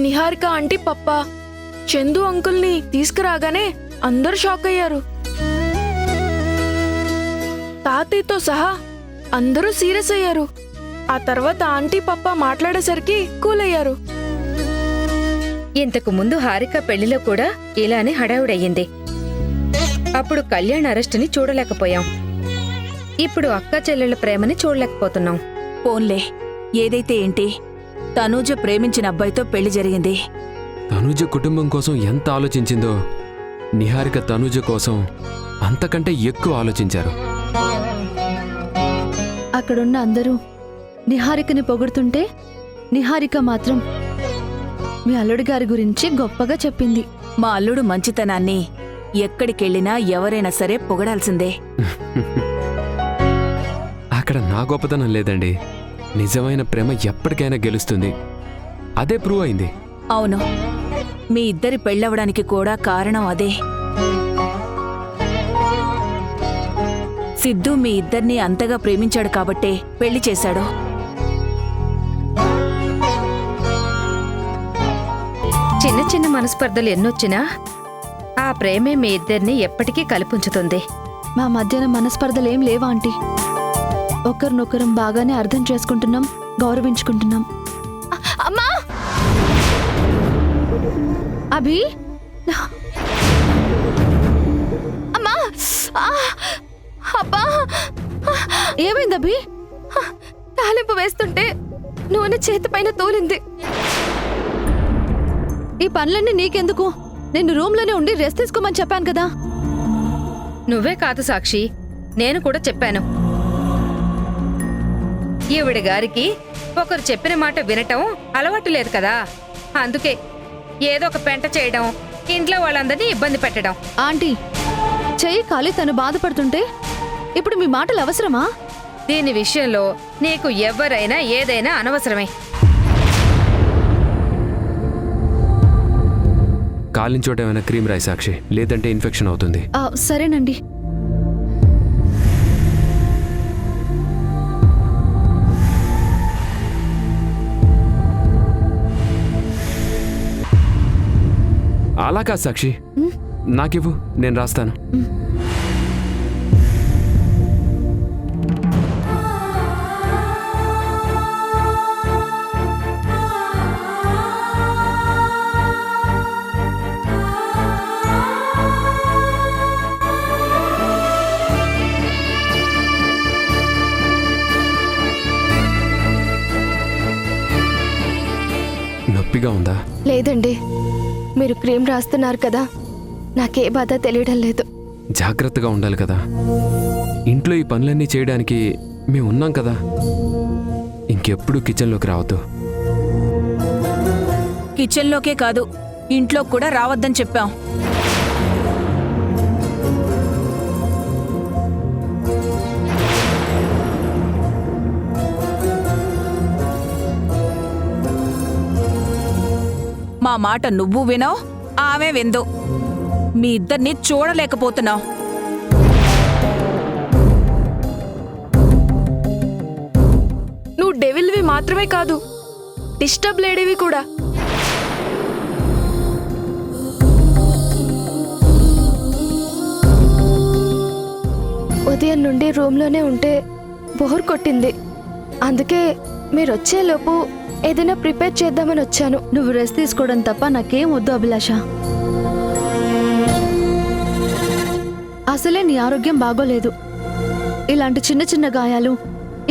నిహారిక ఆంటీ పప్ప చందు అంకుల్ని తీసుకురాగానే అందరూ షాక్ అయ్యారు. తాతయ్యతో సహా అందరూ సీరియస్ అయ్యారు. ఆ తర్వాత ఆంటీ పప్ప మాట్లాడేసరికి కూల్ అయ్యారు. ఇంతకు ముందు హారిక పెళ్లిలో కూడా ఇలానే హడావుడయ్యింది. అప్పుడు కళ్యాణ్ అరెస్టుని చూడలేకపోయాం. ఇప్పుడు అక్క చెల్లెళ్ల ప్రేమని చూడలేకపోతున్నాం. పోన్లే, ఏదైతే ఏంటి, తనూజ ప్రేమించిన అబ్బాయితో పెళ్లి జరిగింది. తనూజ కుటుంబం కోసం ఎంత ఆలోచించిందో నిహారిక తనూజ కోసం అంతకంటే ఎక్కువ ఆలోచించారు. అక్కడున్న అందరూ నిహారికని పొగుడుతుంటే నిహారిక మాత్రం మీ అల్లుడి గారి గురించి గొప్పగా చెప్పింది. మా అల్లుడు మంచితనాన్ని ఎక్కడికెళ్ళినా ఎవరైనా సరే పొగడాల్సిందే. అక్కడ నా గొప్పతనం లేదండి. నిజమైన ప్రేమ ఎప్పటికైనా గెలుస్తుంది. అదే ప్రూవ్ అయింది. అవును, మీ ఇద్దరి పెళ్ళవడానికి కూడా కారణం అదే. సిద్ధు మీ ఇద్దరినీ అంతగా ప్రేమించాడు కాబట్టే పెళ్లి చేశాడు. చిన్న చిన్న మనస్పర్ధలు ఎన్నొచ్చినా ఆ ప్రేమే మీ ఇద్దరిని ఎప్పటికీ కలిపుంచుతుంది. మా మధ్యన మనస్పర్ధలేం లేవా ఆంటీ? ఒకరినొకరం బాగానే అర్థం చేసుకుంటున్నాం, గౌరవించుకుంటున్నాం. అమ్మా! అభి, అమ్మా! అబ్బా! ఏమైంది అభి? తాలింపు వేస్తుంటే నూనె చేతిపైన తూలింది. ఈ పనులన్నీ నీకెందుకు? నేను రూమ్లోనే ఉండి రెస్ట్ తీసుకోమని చెప్పాను కదా. నువ్వే కాదు సాక్షి, నేను కూడా చెప్పాను. ఈవిడ గారికి ఒకరు చెప్పిన మాట వినటం అలవాటు లేదు కదా. అందుకే ఏదో ఒక పెంట చేయడం, ఇంట్లో వాళ్ళందరినీ ఇబ్బంది పెట్టడం. ఆంటీ, చెయ్యి కాలి తను బాధపడుతుంటే ఇప్పుడు మీ మాటలు అవసరమా? దీని విషయంలో నీకు ఎవరైనా ఏదైనా అనవసరమే. కాలిన చోట ఏమైనా క్రీమ్ రాయి సాక్షి, లేదంటే ఇన్ఫెక్షన్ అవుతుంది. సరేనండి. అలా కాదు సాక్షి, నాకివ్వు, నేను రాస్తాను. నొప్పిగా ఉందా? లేదండి, మీరు క్రీమ్ రాస్తున్నారు కదా, నాకే బాధ తెలియడం లేదు. జాగ్రత్తగా ఉండాలి కదా. ఇంట్లో ఈ పనులన్నీ చేయడానికి మేము ఉన్నాం కదా. ఇంకెప్పుడు కిచెన్లోకి రావద్దు. కిచెన్లోకే కాదు, ఇంట్లో కూడా రావద్దని చెప్పాం. మా మాట నువ్వు వినో, ఆమె విందో. మీ ఇద్దరిని చూడలేకపోతున్నావు. మాత్రమే కాదు, డిస్టర్బ్ లేడీవి కూడా. ఉదయం నుండి రూమ్లోనే ఉంటే బోర్ కొట్టింది. అందుకే మీరు వచ్చేలోపు ఏదైనా ప్రిపేర్ చేద్దామని వచ్చాను. నువ్వు రెస్ట్ తీసుకోవడం తప్ప నాకేం వద్దు అభిలాష. అసలే నీ ఆరోగ్యం బాగోలేదు. ఇలాంటి చిన్న చిన్న గాయాలు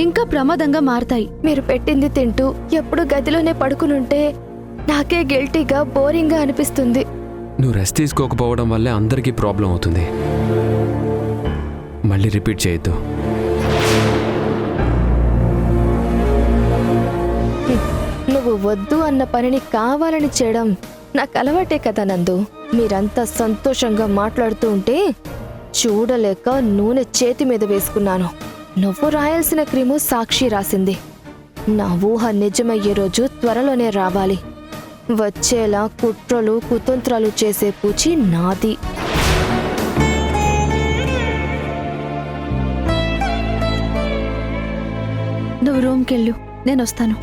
ఇంకా ప్రమాదంగా మారతాయి. మీరు పెట్టింది తింటూ ఎప్పుడు గదిలోనే పడుకునుంటే నాకే గిల్టీగా బోరింగ్గా అనిపిస్తుంది. నువ్వు రెస్ట్ తీసుకోకపోవడం వల్లే అందరికీ ప్రాబ్లం అవుతుంది. మళ్ళీ రిపీట్ చేయొద్దు. నువ్వు వద్దు అన్న పనిని కావాలని చేయడం నాకు అలవాటే కదా నందు. మీరంతా సంతోషంగా మాట్లాడుతూ ఉంటే చూడలేక నూనె చేతి మీద వేసుకున్నాను. నువ్వు రాయాల్సిన క్రీము సాక్షి రాసింది. నా ఊహ నిజమయ్యే రోజు త్వరలోనే రావాలి. వచ్చేలా కుట్రలు కుతంత్రాలు చేసే పూచి నాది. నువ్వు రూమ్కి వెళ్ళు, నేను వస్తాను.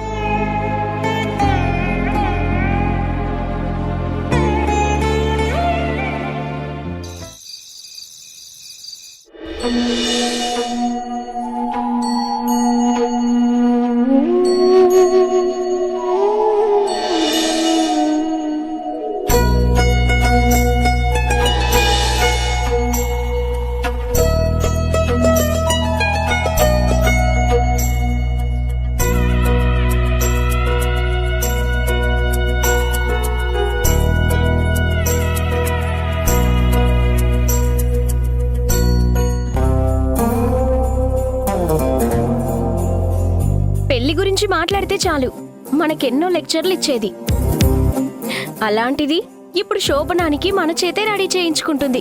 పెళ్లి గురించి మాట్లాడితే చాలు మనకెన్నో లెక్చర్లు ఇచ్చేది. అలాంటిది ఇప్పుడు శోభనానికి మన చేతే రెడీ చేయించుకుంటుంది.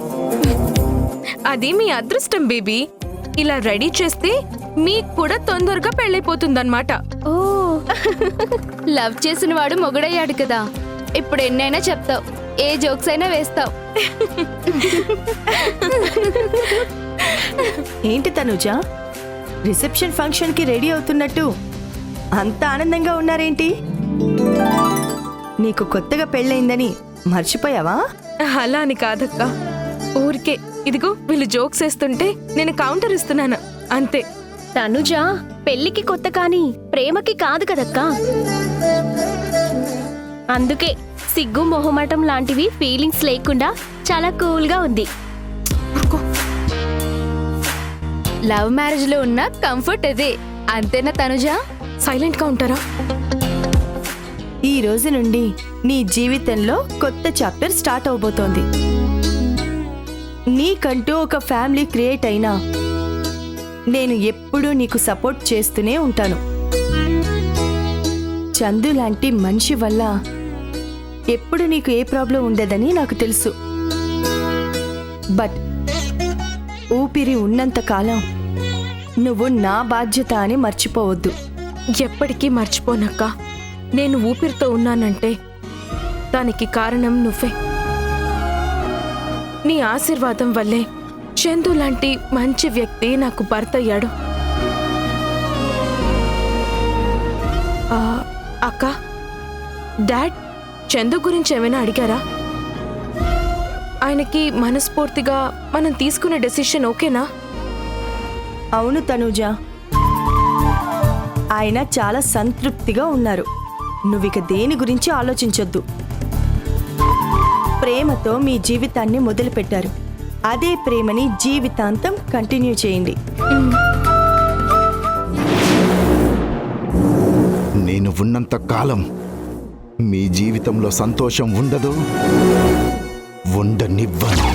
అది మీ అదృష్టం బేబీ. ఇలా రెడీ చేస్తే మీకు కూడా తొందరగా పెళ్ళైపోతుందన్నమాట. ఓ, లవ్ చేసిన వాడు మొగుడయ్యాడు కదా. ఇప్పుడు ఎన్నైనా చెప్తావు, ఏ జోక్స్ అయినా వేస్తావు. ఏంటి తనుజ, రిసెప్షన్ ఫంక్షన్కి రెడీ అవుతున్నట్టు అంత ఆనందంగా ఉన్నారేంటి? నీకు కొత్తగా పెళ్ళయిందని మర్చిపోయావా? అలా అని కాదక్క, ఊరికే ఇదిగో వీళ్ళు జోక్స్ వేస్తుంటే నేను కౌంటర్ ఇస్తున్నాను అంతే. తనుజ పెళ్లికి కొత్త కానీ ప్రేమకి కాదు కదక్కా. అందుకే సిగ్గు మొహమాటం లాంటివి ఫీలింగ్స్ లేకుండా చాలా కూల్గా ఉంది. లవ్ మ్యారేజ్ లో ఉన్న కంఫర్ట్ అదే, అంతేనా తనుజ? సైలెంట్గా ఉంటారా? ఈ రోజు నుండి నీ జీవితంలో కొత్త చాప్టర్ స్టార్ట్ అవబోతోంది. నీకంటూ ఒక ఫ్యామిలీ క్రియేట్ అయినా నేను ఎప్పుడూ నీకు సపోర్ట్ చేస్తూనే ఉంటాను. చందు లాంటి మనిషి వల్ల ఎప్పుడు నీకు ఏ ప్రాబ్లం ఉండదని నాకు తెలుసు. బట్ ఊపిరి ఉన్నంత కాలం నువ్వు నా బాధ్యత అని మర్చిపోవద్దు. ఎప్పటికీ మర్చిపోనక్క. నేను ఊపిరితో ఉన్నానంటే దానికి కారణం నువ్వే. నీ ఆశీర్వాదం వల్లే చందు లాంటి మంచి వ్యక్తి నాకు భర్త అయ్యాడు. అక్క, డాడ్ చందు గురించి ఏమైనా అడిగారా? ఆయనకి మనస్ఫూర్తిగా మనం తీసుకునే డెసిషన్ ఓకేనా? అవును తనూజ, ఆయన చాలా సంతృప్తిగా ఉన్నారు. నువ్విక దేని గురించి ఆలోచించొద్దు. ప్రేమతో మీ జీవితాన్ని మొదలుపెట్టారు. అదే ప్రేమని జీవితాంతం కంటిన్యూ చేయండి. నేను ఉన్నంత కాలం మీ జీవితంలో సంతోషం ఉండదు, ఉండనివ్వను.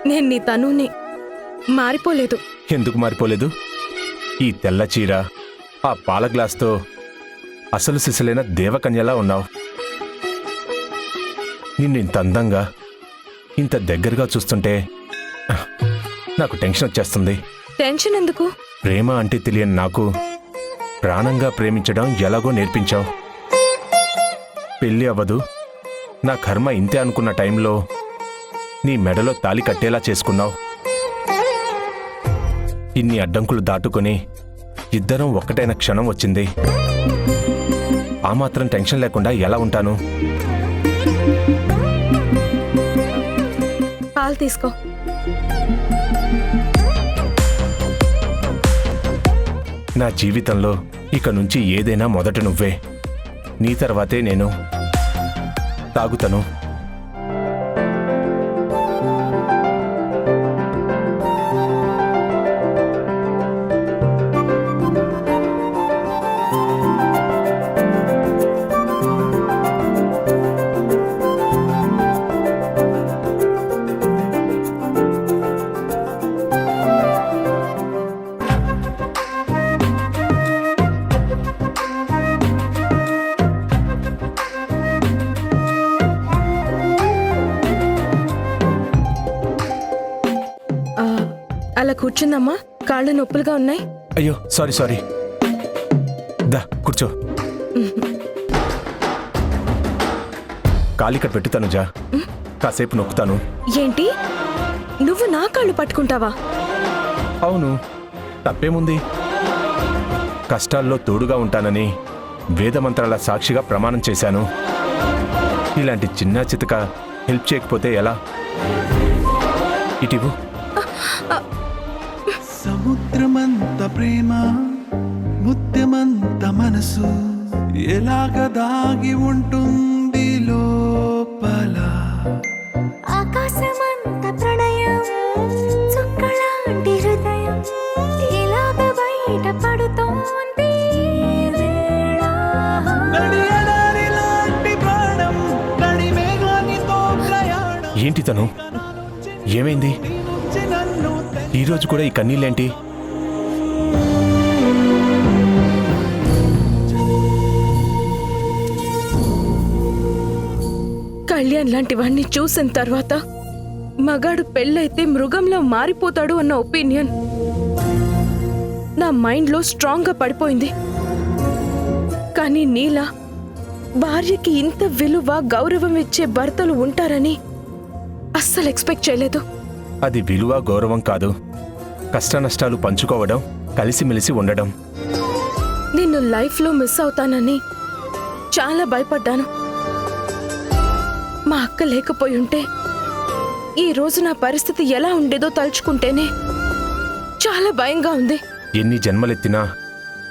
నేను నీ తనుని మారిపోలేదు. ఎందుకు మారిపోలేదు? ఈ తెల్ల చీర, ఆ పాల గ్లాస్తో అసలు సిసలైన దేవకన్యలా ఉన్నావు. నిన్ను ఇంత అందంగా, ఇంత దగ్గరగా చూస్తుంటే నాకు టెన్షన్ వచ్చేస్తుంది. టెన్షన్ ఎందుకు? ప్రేమ అంటే తెలియని నాకు ప్రాణంగా ప్రేమించడం ఎలాగో నేర్పించావు. పెళ్ళి అవ్వదు, నా కర్మ ఇంతే అనుకున్న టైంలో నీ మెడలో తాళి కట్టేలా చేసుకున్నావు. ఇన్ని అడ్డంకులు దాటుకొని ఇద్దరం ఒక్కటైన క్షణం వచ్చింది. ఆ మాత్రం టెన్షన్ లేకుండా ఎలా ఉంటాను? పాలు తీసుకో. నా జీవితంలో ఇక నుంచి ఏదైనా మొదట నువ్వే, నీ తర్వాతే నేను. తాగుతాను. అలా కూర్చుందమ్మా, కాళ్ళు నొప్పులుగా ఉన్నాయి. అయ్యో సారీ. దా కూర్చో. కాలిక పెట్టుతాను జా, కాసేపు నొక్కుతాను. ఏంటి, నువ్వు నా కాళ్ళు పట్టుకుంటావా? అవును, తప్పేముంది? కష్టాల్లో తోడుగా ఉంటానని వేదమంత్రాల సాక్షిగా ప్రమాణం చేశాను. ఇలాంటి చిన్న చితక హెల్ప్ చేయకపోతే ఎలా? ఇటివు. సముద్రమంత ప్రేమ, ముత్యమంత మనసు, ఎలాగ దాగి ఉంటుంది లోపల. ఆకాశమంత ప్రణయం, చుక్కలాంటి హృదయం, ఇలాగ బయట పడుతోంది వేళ. నడియడారిలాంటి ప్రాణం, నడిమేఘానితో ప్రయాణం. ఏంటి తను? ఏమైంది? ఈరోజు కూడా ఈ కన్నీళ్ళేంటి? కళ్యాణ్ లాంటి వాణ్ణి చూసిన తర్వాత మగాడు పెళ్ళైతే మృగంలో మారిపోతాడు అన్న ఒపీనియన్ నా మైండ్లో స్ట్రాంగ్గా పడిపోయింది. కానీ నీలా భార్యకి ఇంత విలువ, గౌరవం ఇచ్చే భర్తలు ఉంటారని అస్సలు ఎక్స్పెక్ట్ చేయలేదు. అది విలువ, గౌరవం కాదు, కష్ట నష్టాలు పంచుకోవడం, కలిసిమెలిసి ఉండడం. నిన్ను లైఫ్లో మిస్ అవుతానని చాలా భయపడ్డాను. మా అక్క లేకపోయి ఉంటే ఈ రోజు నా పరిస్థితి ఎలా ఉండేదో తలుచుకుంటేనే చాలా భయంగా ఉంది. ఎన్ని జన్మలెత్తినా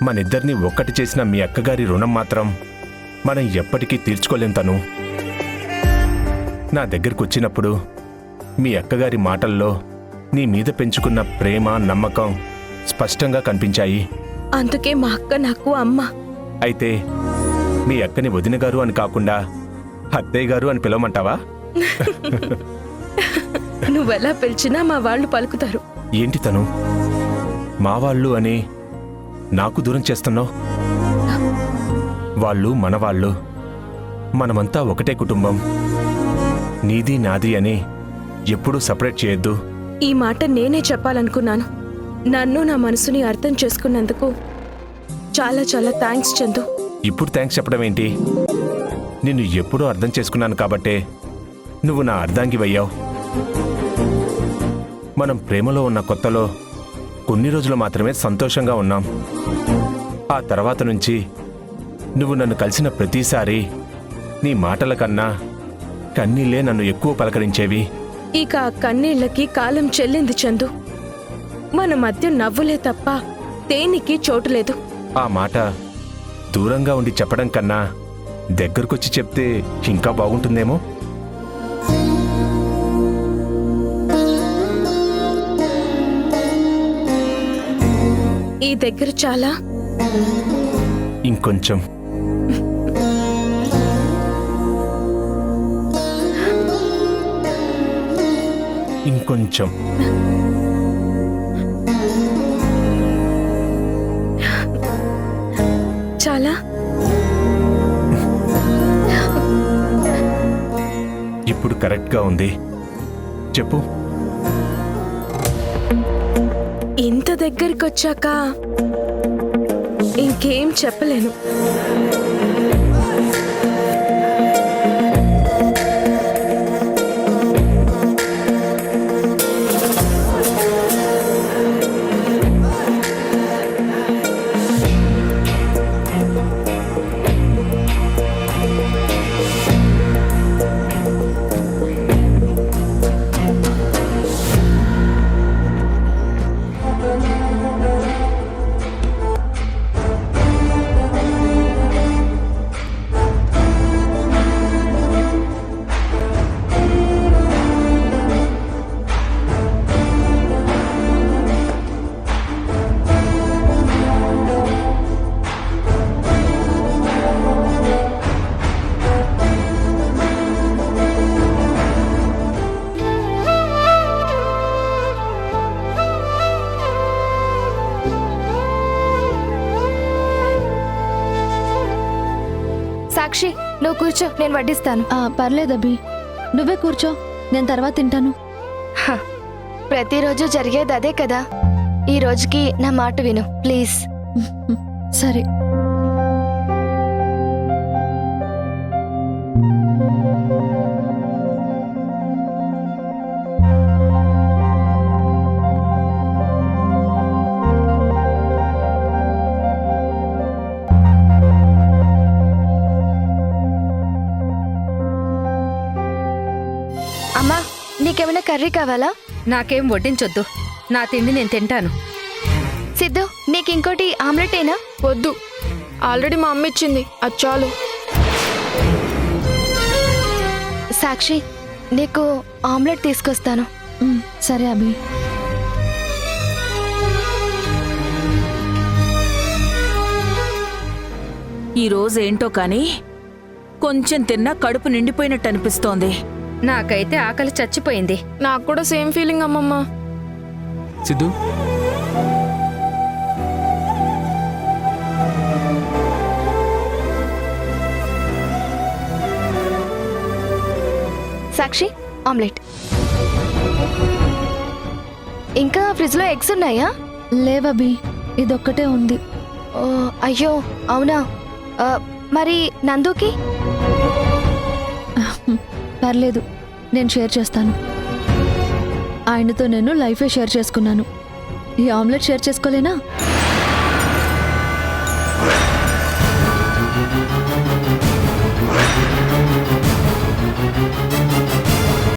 మనిద్దరినీ ఒక్కటి చేసిన మీ అక్కగారి రుణం మాత్రం మనం ఎప్పటికీ తీర్చుకోలేం. తను నా దగ్గరకు వచ్చినప్పుడు మీ అక్కగారి మాటల్లో నీ మీద పెంచుకున్న ప్రేమ, నమ్మకం స్పష్టంగా కనిపించాయి. అందుకే మా అక్క నాకు అమ్మ. అయితే మీ అక్కని వదిన గారు అని కాకుండా అత్తయ్య గారు అని పిలవమంటావా? నువ్వెలా పిలిచినా మా వాళ్ళు పలుకుతారు. ఏంటి తను మా వాళ్ళు అని నాకు దూరం చేస్తున్నావు? వాళ్ళు మనవాళ్ళు, మనమంతా ఒకటే కుటుంబం. నీది నాది అని ఎప్పుడూ సపరేట్ చేయొద్దు. ఈ మాట నేనే చెప్పాలనుకున్నాను. నన్ను, నా మనసుని అర్థం చేసుకున్నందుకు చాలా చాలా థ్యాంక్స్ చందు. ఇప్పుడు థ్యాంక్స్ చెప్పడం ఏంటి? నిన్ను ఎప్పుడూ అర్థం చేసుకున్నాను కాబట్టే నువ్వు నా అర్ధాంగివయ్యావు. మనం ప్రేమలో ఉన్న కొత్తలో కొన్ని రోజులు మాత్రమే సంతోషంగా ఉన్నాం. ఆ తర్వాత నుంచి నువ్వు నన్ను కలిసిన ప్రతిసారి నీ మాటల కన్నా కన్నీళ్లే నన్ను ఎక్కువ పలకరించేవి. ఇక ఆ కన్నీళ్లకి కాలం చెల్లింది చందు. మన మధ్య నవ్వులే తప్ప దేనికి చోటు లేదు. ఆ మాట దూరంగా ఉండి చెప్పడం కన్నా దగ్గరకొచ్చి చెప్తే ఇంకా బాగుంటుందేమో. ఈ దగ్గర చాలా, ఇంకొంచెం. ఇంకొంచెం. చాలా ఇప్పుడు కరెక్ట్గా ఉంది. చెప్పు. ఇంత దగ్గరికి వచ్చాక ఇంకేం చెప్పలేను. సాక్షి, నువ్వు కూర్చో, నేను వడ్డిస్తాను. పర్లేదు అభి, నువ్వే కూర్చో, నేను తర్వాత తింటాను. హ, ప్రతిరోజు జరిగేది అదే కదా. ఈ రోజుకి నా మాట విను ప్లీజ్. సరే. అమ్మా, నీకేమైనా కర్రీ కావాలా? నాకేం వడ్డించొద్దు, నా తిండి నేను తింటాను. సిద్ధు, నీకు ఇంకోటి ఆమ్లెటేనా? వద్దు, ఆల్రెడీ మా అమ్మ ఇచ్చింది, అది చాలు. సాక్షి, నీకు ఆమ్లెట్ తీసుకొస్తాను. సరే అభి. ఈ రోజు ఏంటో కానీ కొంచెం తిన్నా కడుపు నిండిపోయినట్టు అనిపిస్తోంది. నాకైతే ఆకలి చచ్చిపోయింది. నాకు కూడా సేమ్ ఫీలింగ్ అమ్మమ్మ. సిద్ధు, సాక్షి, ఆమ్లెట్. ఇంకా ఫ్రిడ్జ్లో ఎగ్స్ ఉన్నాయా? లేవబి, ఇదొక్కటే ఉంది. ఓ, అయ్యో అవునా. మరి నందుకి? పర్లేదు, నేను షేర్ చేస్తాను. ఆయనతో నేను లైఫే షేర్ చేసుకున్నాను. ఈ ఆమ్లెట్ షేర్ చేసుకోలేనా?